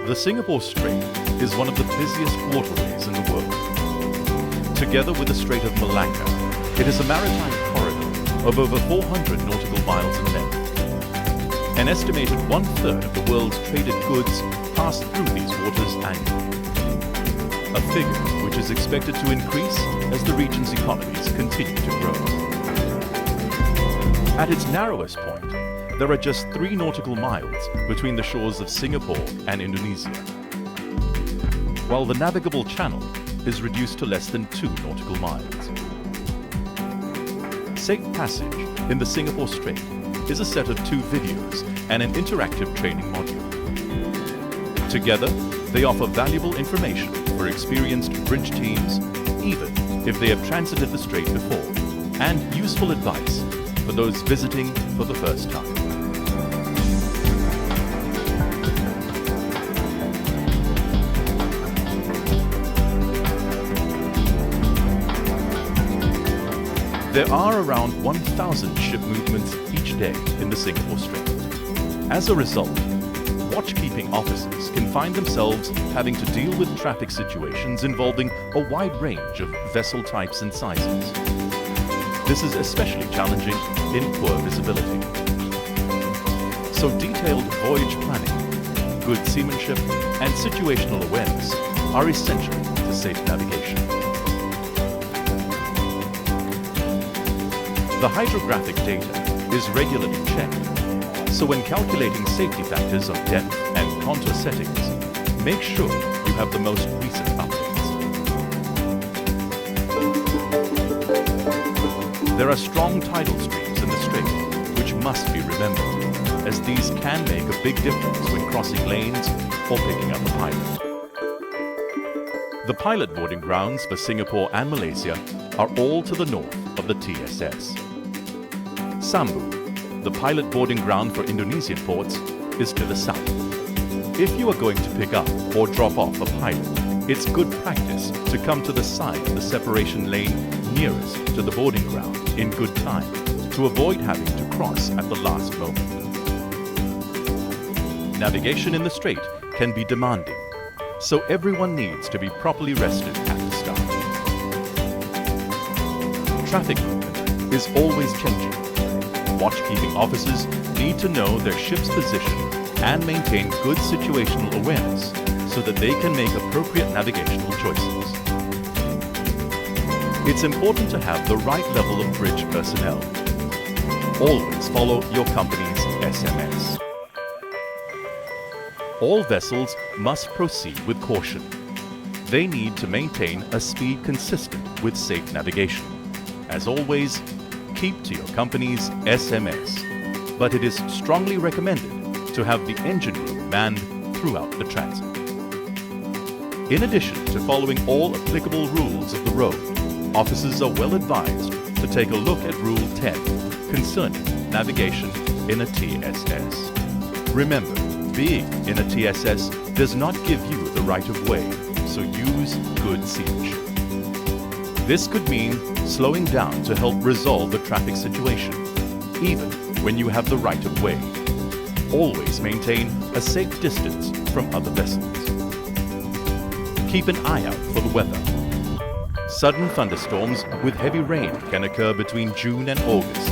The Singapore Strait is one of the busiest waterways in the world. Together with the Strait of Malacca, it is a maritime corridor of over 400 nautical miles in length. An estimated one-third of the world's traded goods pass through these waters annually. A figure which is expected to increase as the region's economies continue to grow. At its narrowest point, there are just 3 nautical miles between the shores of Singapore and Indonesia, while the navigable channel is reduced to less than 2 nautical miles. Safe Passage in the Singapore Strait is a set of 2 videos and an interactive training module. Together, they offer valuable information for experienced bridge teams, even if they have transited the strait before, and useful advice for those visiting for the first time. There are around 1,000 ship movements each day in the Singapore Strait. As a result, watchkeeping officers can find themselves having to deal with traffic situations involving a wide range of vessel types and sizes. This is especially challenging in poor visibility. So detailed voyage planning, good seamanship, and situational awareness are essential to safe navigation. The hydrographic data is regularly checked, so when calculating safety factors of depth and contour settings, make sure you have the most recent updates. There are strong tidal streams in the strait, which must be remembered, as these can make a big difference when crossing lanes or picking up a pilot. The pilot boarding grounds for Singapore and Malaysia are all to the north of the TSS. Sambu, the pilot boarding ground for Indonesian ports, is to the south. If you are going to pick up or drop off a pilot, it's good practice to come to the side of the separation lane nearest to the boarding ground in good time to avoid having to cross at the last moment. Navigation in the strait can be demanding, so everyone needs to be properly rested at the start. Traffic movement is always changing. Watchkeeping officers need to know their ship's position and maintain good situational awareness so that they can make appropriate navigational choices. It's important to have the right level of bridge personnel. Always follow your company's SMS. All vessels must proceed with caution. They need to maintain a speed consistent with safe navigation. As always, keep to your company's SMS, but it is strongly recommended to have the engine room manned throughout the transit. In addition to following all applicable rules of the road, officers are well advised to take a look at Rule 10 concerning navigation in a TSS. Remember, being in a TSS does not give you the right of way, so use good seamanship. This could mean slowing down to help resolve the traffic situation, even when you have the right of way. Always maintain a safe distance from other vessels. Keep an eye out for the weather. Sudden thunderstorms with heavy rain can occur between June and August,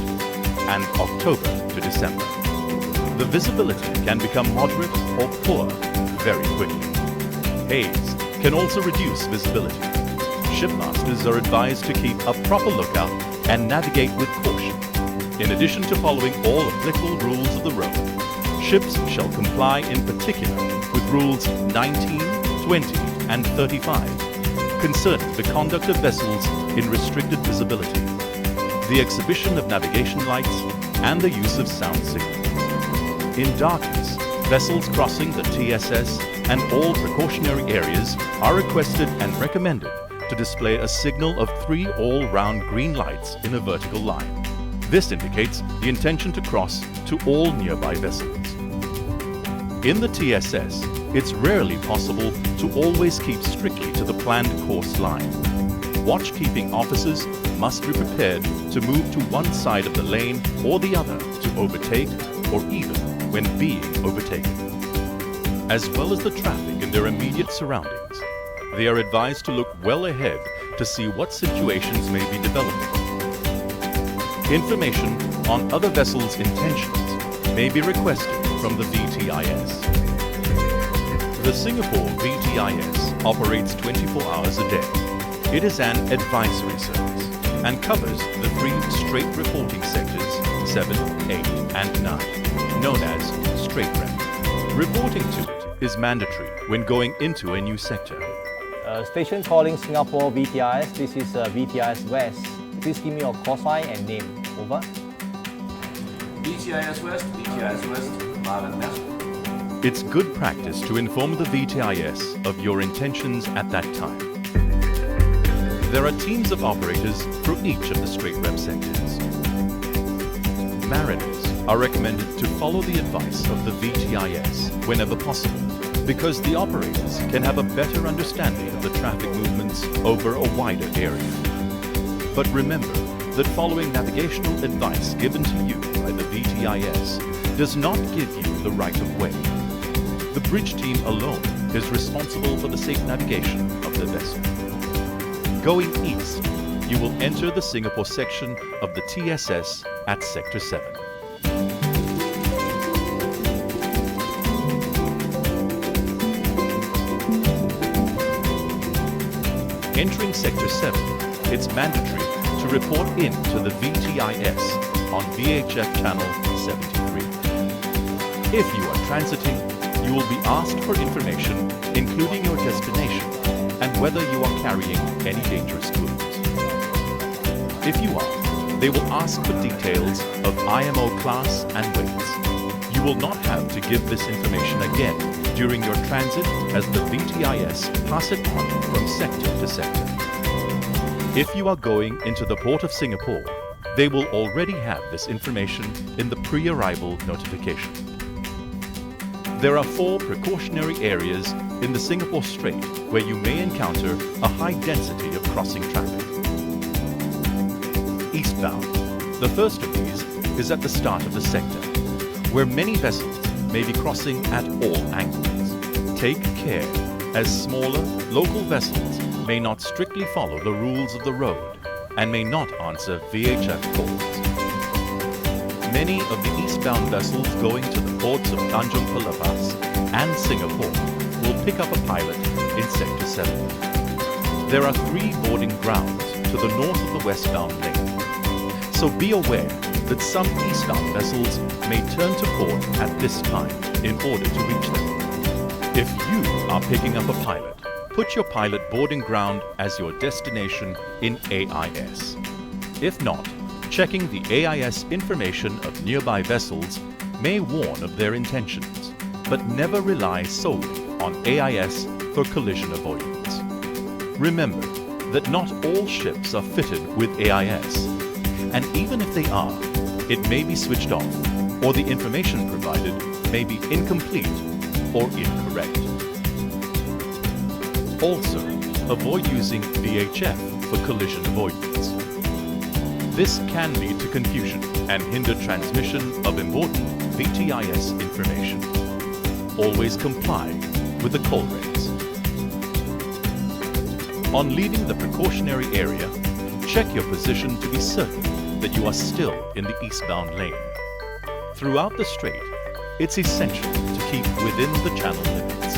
and October to December. The visibility can become moderate or poor very quickly. Haze can also reduce visibility. Shipmasters are advised to keep a proper lookout and navigate with caution. In addition to following all applicable rules of the road, ships shall comply in particular with Rules 19, 20, and 35 concerning the conduct of vessels in restricted visibility, the exhibition of navigation lights, and the use of sound signals. In darkness, vessels crossing the TSS and all precautionary areas are requested and recommended to display a signal of 3 all-round green lights in a vertical line. This indicates the intention to cross to all nearby vessels. In the TSS, it's rarely possible to always keep strictly to the planned course line. Watchkeeping officers must be prepared to move to one side of the lane or the other to overtake or even when being overtaken. as well as the traffic in their immediate surroundings. They are advised to look well ahead to see what situations may be developing. Information on other vessels' intentions may be requested from the VTIS. The Singapore VTIS operates 24 hours a day. It is an advisory service and covers the 3 Strait reporting sectors 7, 8 and 9, known as Strait Rep. Reporting to it is mandatory when going into a new sector. Station calling Singapore VTIS. This is VTIS West. Please give me your call sign and name. Over. VTIS West, Marvin Nestor. It's good practice to inform the VTIS of your intentions at that time. There are teams of operators for each of the Strait Rep sectors. Mariners are recommended to follow the advice of the VTIS whenever possible, because the operators can have a better understanding of the traffic movements over a wider area. But remember that following navigational advice given to you by the VTIS does not give you the right of way. The bridge team alone is responsible for the safe navigation of the vessel. Going east, you will enter the Singapore section of the TSS at Sector 7. Entering Sector 7, it's mandatory to report in to the VTIS on VHF channel 73. If you are transiting, you will be asked for information including your destination and whether you are carrying any dangerous goods. If you are, they will ask for details of IMO class and weights. You will not have to give this information again during your transit as the VTIS pass it on from sector to sector. If you are going into the Port of Singapore, they will already have this information in the pre-arrival notification. There are 4 precautionary areas in the Singapore Strait where you may encounter a high density of crossing traffic. Eastbound. The first of these is at the start of the sector, where many vessels may be crossing at all angles. Take care, as smaller, local vessels may not strictly follow the rules of the road and may not answer VHF calls. Many of the eastbound vessels going to the ports of Tanjung Pelepas and Singapore will pick up a pilot in Sector 7. There are 3 boarding grounds to the north of the westbound lane, so be aware that some eastbound vessels may turn to port at this time in order to reach them. If you are picking up a pilot, put your pilot boarding ground as your destination in AIS. If not, checking the AIS information of nearby vessels may warn of their intentions, but never rely solely on AIS for collision avoidance. Remember that not all ships are fitted with AIS, and even if they are, it may be switched off, or the information provided may be incomplete or incorrect. Also, avoid using VHF for collision avoidance. This can lead to confusion and hinder transmission of important VTIS information. Always comply with the call rates. On leaving the precautionary area, check your position to be certain that you are still in the eastbound lane. Throughout the strait, it's essential to keep within the channel limits.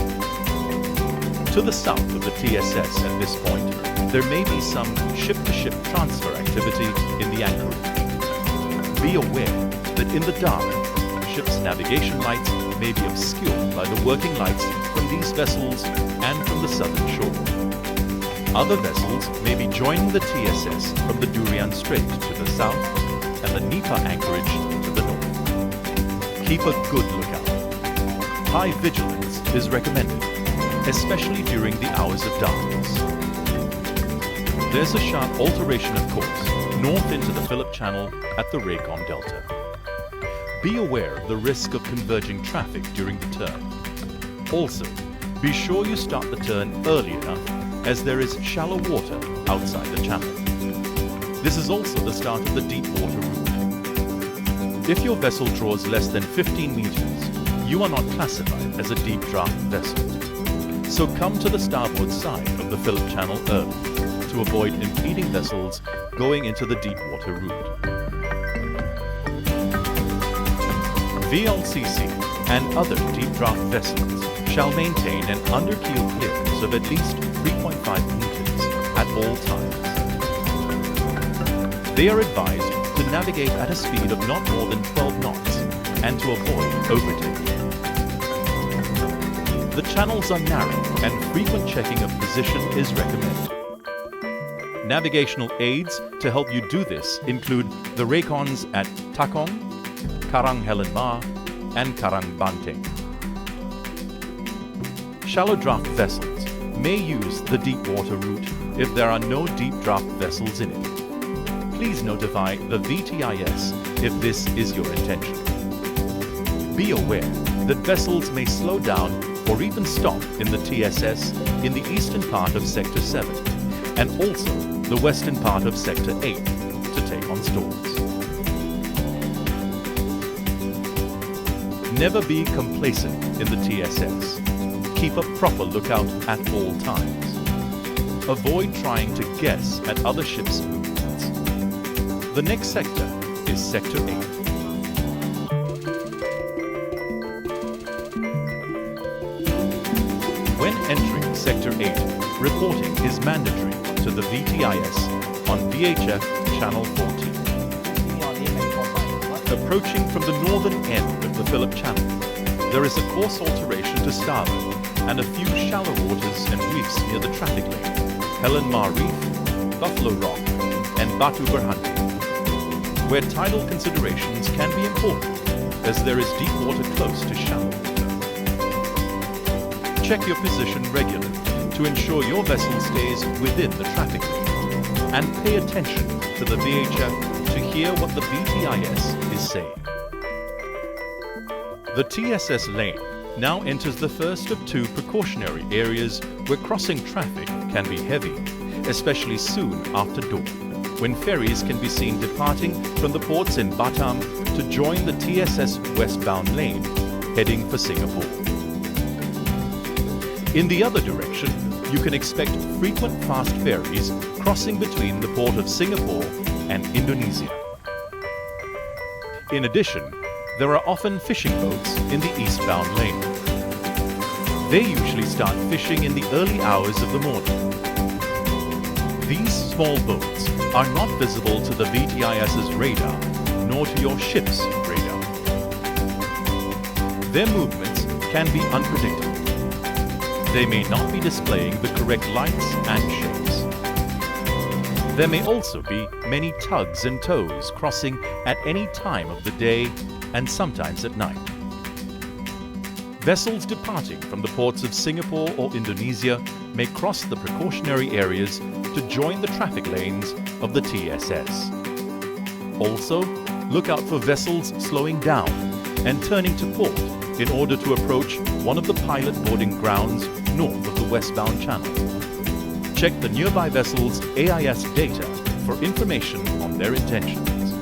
To the south of the TSS at this point, there may be some ship-to-ship transfer activity in the anchorage. Be aware that in the dark, ship's navigation lights may be obscured by the working lights from these vessels and from the southern shore. Other vessels may be joining the TSS from the Durian Strait to the south and the Nipa anchorage to the north. Keep a good lookout. High vigilance is recommended, especially during the hours of darkness. There's a sharp alteration of course north into the Phillip Channel at the Raycon Delta. Be aware of the risk of converging traffic during the turn. Also, be sure you start the turn early enough as there is shallow water outside the channel. This is also the start of the deep water route. If your vessel draws less than 15 meters, you are not classified as a deep draft vessel. So come to the starboard side of the Phillip Channel early to avoid impeding vessels going into the deep water route. VLCC and other deep draft vessels shall maintain an under-keel clearance of at least 3.5 meters at all times. They are advised to navigate at a speed of not more than 12 knots and to avoid overtaking. The channels are narrow and frequent checking of position is recommended. Navigational aids to help you do this include the Raycons at Takong, Karang Helen Ma, and Karang Banteng. Shallow draft vessels may use the deep water route if there are no deep draft vessels in it. Please notify the VTIS if this is your intention. Be aware that vessels may slow down or even stop in the TSS in the eastern part of Sector 7 and also the western part of Sector 8 to take on stores. Never be complacent in the TSS. Keep a proper lookout at all times. Avoid trying to guess at other ships' movements. The next sector is Sector 8. When entering Sector 8, reporting is mandatory to the VTIS on VHF Channel 14. Approaching from the northern end of the Phillip Channel, there is a course alteration to starboard and a few shallow waters and reefs near the traffic lane, Helen Ma Reef, Buffalo Rock, and Batu Berhenti, where tidal considerations can be important as there is deep water close to shallow water. Check your position regularly to ensure your vessel stays within the traffic lane and pay attention to the VHF to hear what the VTIS is saying. The TSS lane now enters the first of two precautionary areas where crossing traffic can be heavy, especially soon after dawn, when ferries can be seen departing from the ports in Batam to join the TSS westbound lane, heading for Singapore. In the other direction, you can expect frequent fast ferries crossing between the port of Singapore and Indonesia. In addition, there are often fishing boats in the eastbound lane. They usually start fishing in the early hours of the morning. These small boats are not visible to the VTIS's radar, nor to your ship's radar. Their movements can be unpredictable. They may not be displaying the correct lights and shapes. There may also be many tugs and tows crossing at any time of the day and sometimes at night. Vessels departing from the ports of Singapore or Indonesia may cross the precautionary areas to join the traffic lanes of the TSS. Also, look out for vessels slowing down and turning to port in order to approach one of the pilot boarding grounds north of the westbound channel. Check the nearby vessel's AIS data for information on their intentions.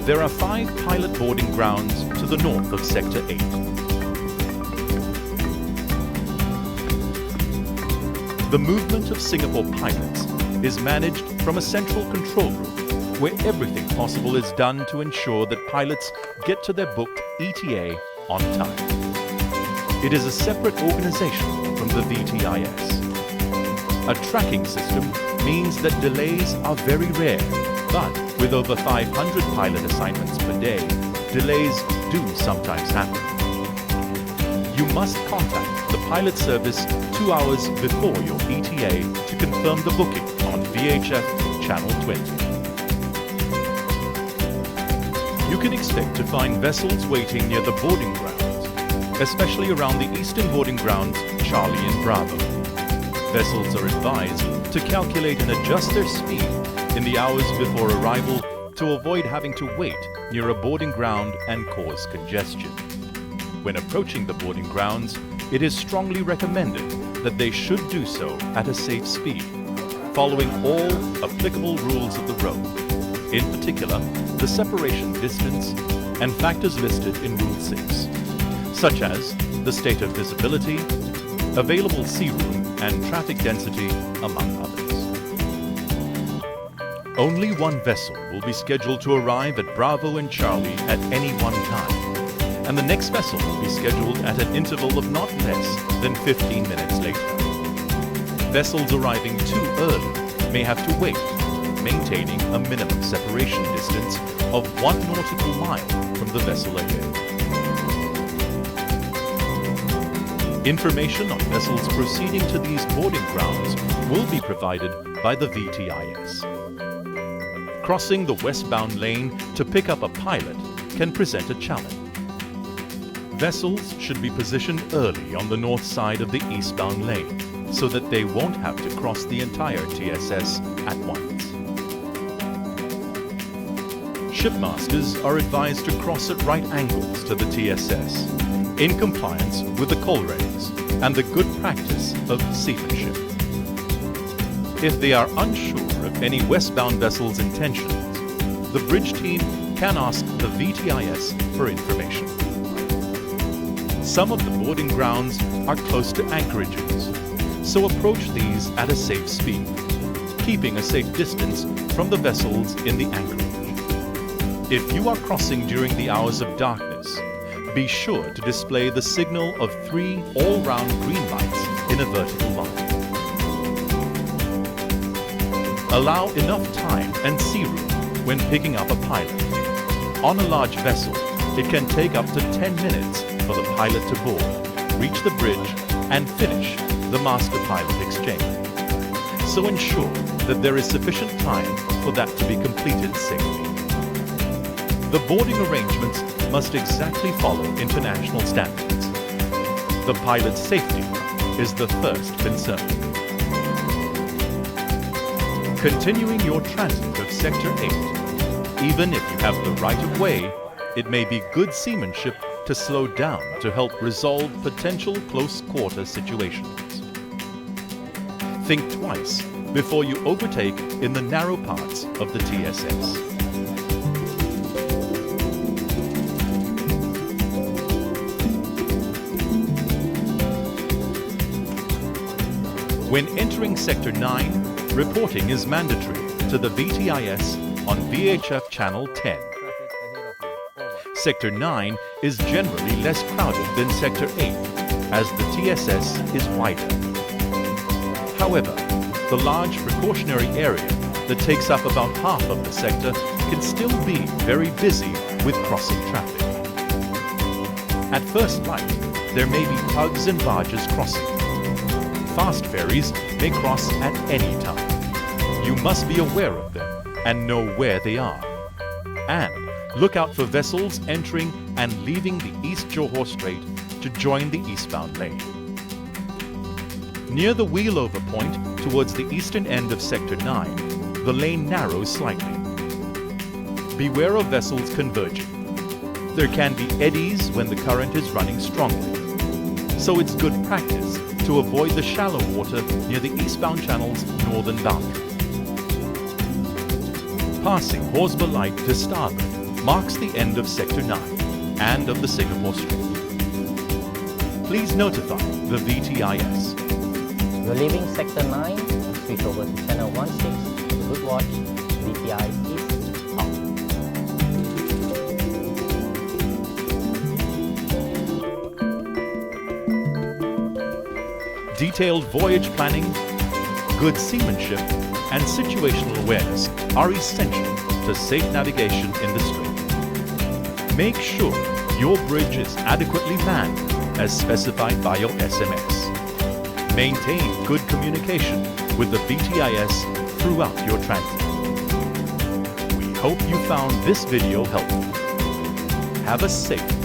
There are 5 pilot boarding grounds to the north of Sector 8. The movement of Singapore pilots is managed from a central control room where everything possible is done to ensure that pilots get to their booked ETA on time. It is a separate organization from the VTIS. A tracking system means that delays are very rare, but with over 500 pilot assignments per day, delays do sometimes happen. You must contact the pilot service 2 hours before your ETA to confirm the booking on VHF Channel 20. You can expect to find vessels waiting near the boarding grounds, especially around the eastern boarding grounds, Charlie and Bravo. Vessels are advised to calculate and adjust their speed in the hours before arrival to avoid having to wait near a boarding ground and cause congestion. When approaching the boarding grounds, it is strongly recommended that they should do so at a safe speed, following all applicable rules of the road. in particular the separation distance and factors listed in Rule 6, such as the state of visibility, available sea room and traffic density, among others. Only one vessel will be scheduled to arrive at Bravo and Charlie at any one time, and the next vessel will be scheduled at an interval of not less than 15 minutes later. Vessels arriving too early may have to wait, maintaining a minimum separation distance of 1 nautical mile from the vessel ahead. Information on vessels proceeding to these boarding grounds will be provided by the VTIS. Crossing the westbound lane to pick up a pilot can present a challenge. Vessels should be positioned early on the north side of the eastbound lane so that they won't have to cross the entire TSS at once. Shipmasters are advised to cross at right angles to the TSS in compliance with the call regs and the good practice of seamanship. If they are unsure of any westbound vessel's intentions, the bridge team can ask the VTIS for information. Some of the boarding grounds are close to anchorages, so approach these at a safe speed, keeping a safe distance from the vessels in the anchorage. If you are crossing during the hours of darkness, be sure to display the signal of 3 all-round green lights in a vertical line. Allow enough time and sea room when picking up a pilot. On a large vessel, it can take up to 10 minutes for the pilot to board, reach the bridge, and finish the master-pilot exchange. So ensure that there is sufficient time for that to be completed safely. The boarding arrangements must exactly follow international standards. The pilot's safety is the first concern. Continuing your transit of Sector 8, even if you have the right of way, it may be good seamanship to slow down to help resolve potential close-quarter situations. Think twice before you overtake in the narrow parts of the TSS. When entering Sector 9, reporting is mandatory to the VTIS on VHF Channel 10. Sector 9 is generally less crowded than Sector 8, as the TSS is wider. However, the large precautionary area that takes up about half of the sector can still be very busy with crossing traffic. At first light, there may be tugs and barges crossing. Fast ferries may cross at any time. You must be aware of them and know where they are. And look out for vessels entering and leaving the East Johor Strait to join the eastbound lane. Near the wheelover point towards the eastern end of Sector 9, the lane narrows slightly. Beware of vessels converging. There can be eddies when the current is running strongly, so it's good practice to avoid the shallow water near the eastbound channel's northern boundary. Passing Horsburgh Light to starboard marks the end of Sector 9 and of the Singapore Strait. Please notify the VTIS. You're leaving Sector 9, switch over to Channel 16, good watch, VTI is off. Detailed voyage planning, good seamanship, and situational awareness are essential to safe navigation in the Strait. Make sure your bridge is adequately manned as specified by your SMS. Maintain good communication with the VTIS throughout your transit. We hope you found this video helpful. Have a safe